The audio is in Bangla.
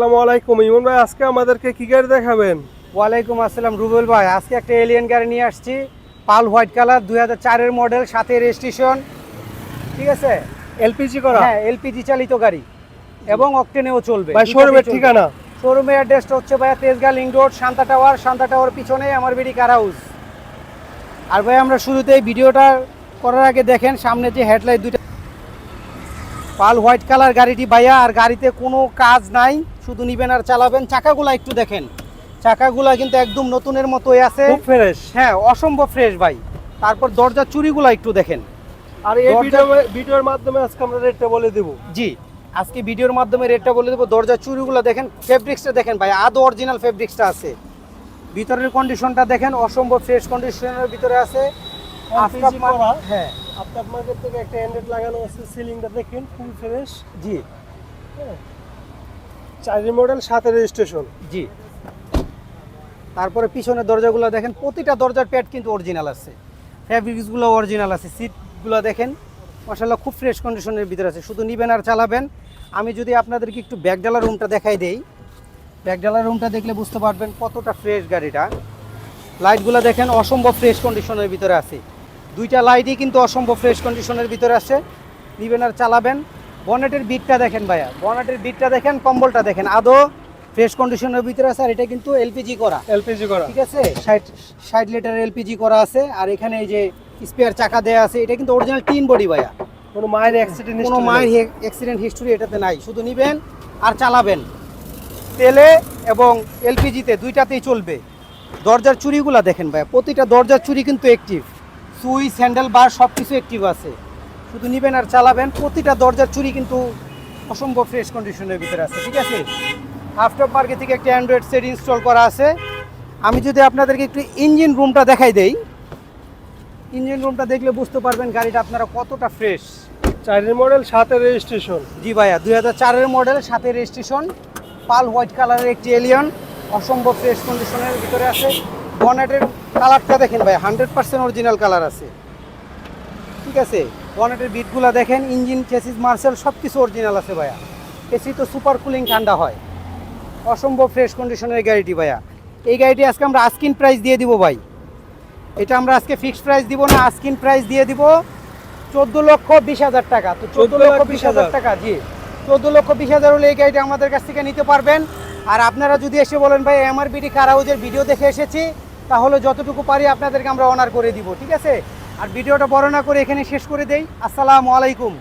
আসসালামু আলাইকুম ইমন ভাই, আজকে আমাদেরকে কি গাড়ি দেখাবেন? ওয়ালাইকুম আসসালাম রুবেল ভাই। আজকে একটা এলিয়ান গাড়ি নিয়ে আসছি, পাল হোয়াইট কালার, 2004-এর মডেল, সাথে রেজিস্ট্রেশন। ঠিক আছে, এলপিজি করা? হ্যাঁ, এলপিজি চালিত গাড়ি এবং অকটেনেও চলবে। ভাই শোরুমের ঠিকানা? শোরুমের অ্যাড্রেসটা হচ্ছে ভাইয়া Tejgaon link road, Shanta tower. Shanta tower পিছনে আমার বিডি কার হাউস। আর ভাই আমরা শুরুতেই ভিডিওটা করার আগে দেখেন সামনে যে হেডলাইট দুইটা, পাল হোয়াইট কালার গাড়িটি ভাইয়া। আর গাড়িতে কোনো কাজ নাই, শুধু নিবেন আর চালাবেন। চাকাগুলা একটু দেখেন, চাকাগুলা কিন্তু একদম নতুনের মতোই আছে, খুব ফ্রেশ। হ্যাঁ, অসম্ভব ফ্রেশ ভাই। তারপর দরজার চুরিগুলা একটু দেখেন। আর এই ভিডিওর মাধ্যমে আজকে আমরা রেটটা বলে দেব। জি, আজকে ভিডিওর মাধ্যমে রেটটা বলে দেবো। দরজার চুরিগুলো দেখেন, ফেব্রিক্সটা দেখেন ভাই, আদৌ অরিজিনাল ফেব্রিক্সটা আছে। ভিতরের কন্ডিশনটা দেখেন, অসম্ভব ফ্রেশ কন্ডিশনের ভিতরে আছে। হ্যাঁ, আপনার মার্কেট থেকে একটা অ্যান্ড্রয়েড লাগানো আছে, সিলিংটা দেখেন ফুল ফ্রেশ। জি, 4 মডেল, 7 রেজিস্ট্রেশন। জি। তারপরে পিছনের দরজাগুলো দেখেন, প্রতিটা দরজার প্যাড কিন্তু অরিজিনাল আছে, ফেব্রিক্সগুলো অরিজিনাল আছে। সিটগুলো দেখেন, মাশাআল্লাহ খুব ফ্রেশ কন্ডিশনের ভিতরে আছে, শুধু নিবেন আর চালাবেন। আমি যদি আপনাদেরকে একটু ব্যাকডালার রুমটা দেখাই দেই, ব্যাকডালার রুমটা দেখলে বুঝতে পারবেন কতটা ফ্রেশ গাড়িটা। লাইটগুলো দেখেন, অসম্ভব ফ্রেশ কন্ডিশনের ভিতরে আছে। দুইটা লাইটই কিন্তু অসম্ভব ফ্রেশ কন্ডিশনের ভিতরে আছে, নিবেন আর চালাবেন। বনেটের বিটটা দেখেন ভাইয়া, বনেটের বিটটা দেখেন, কম্বলটা দেখেন, আদৌ ফ্রেশ কন্ডিশনের ভিতরে আছে। আর এটা কিন্তু এলপিজি করা, এলপিজি করা, ঠিক আছে, 60 লিটার এলপিজি করা আছে। আর এখানে এই যে স্পেয়ার চাকা দেয়া আছে, এটা কিন্তু অরিজিনাল টিন বডি ভাইয়া। কোনো মায়ের অ্যাক্সিডেন্ট হিস্ট্রি এটাতে নাই, শুধু নিবেন আর চালাবেন। তেলে এবং এলপিজিতে দুইটাতেই চলবে। দরজার চুরিগুলা দেখেন ভাই, প্রতিটা দরজার চুরি কিন্তু অ্যাক্টিভ, সুইচ, হ্যান্ডেল বার সব কিছু অ্যাক্টিভ আছে, শুধু নিবেন আর চালাবেন। প্রতিটা দরজার চুরি কিন্তু অসম্ভব ফ্রেশ কন্ডিশনের ভিতরে আছে, ঠিক আছে। আফটার মার্কেট থেকে একটা অ্যান্ড্রয়েড সেট ইনস্টল করা আছে। আমি যদি আপনাদেরকে একটু ইঞ্জিন রুমটা দেখাই দেই, ইঞ্জিন রুমটা দেখলে বুঝতে পারবেন গাড়িটা আপনারা কতটা ফ্রেশ। 4 model, 7 registration. জি ভাইয়া, 2004-এর মডেল, 7 রেজিস্ট্রেশন, পাল হোয়াইট কালারের একটি এলিয়ন, অসম্ভব ফ্রেশ কন্ডিশনের ভিতরে আছে। বনেটের কালারটা দেখেন ভাই, 100% অরিজিনাল কালার আছে, ঠিক আছে। বনেটের বিটগুলো দেখেন, ইঞ্জিন, চেসিস, মার্সেল সব কিছু অরিজিনাল আছে ভাইয়া। এসি তো সুপার কুলিং, ঠান্ডা হয়। অসম্ভব ফ্রেশ কন্ডিশনের গাড়িটি ভাইয়া। এই গাড়িটি আজকে আমরা আস্কিন প্রাইস দিয়ে দিব ভাই, এটা আমরা আজকে ফিক্সড প্রাইস দিব না, আস্কিন প্রাইস দিয়ে দিব 14,20,000 টাকা। তো 14,20,000 টাকা, জি, 14,20,000 হলে এই গাড়িটা আমাদের কাছ থেকে নিতে পারবেন। আর আপনারা যদি এসে বলেন ভাই আমার বিডি কার হাউসের ভিডিও দেখে এসেছি, তাহলে যতটুকু পারি আপনাদেরকে আমরা অনার করে দিব, ঠিক আছে। আর ভিডিওটা বড় না করে এখানে শেষ করে দেই। আসসালামু আলাইকুম।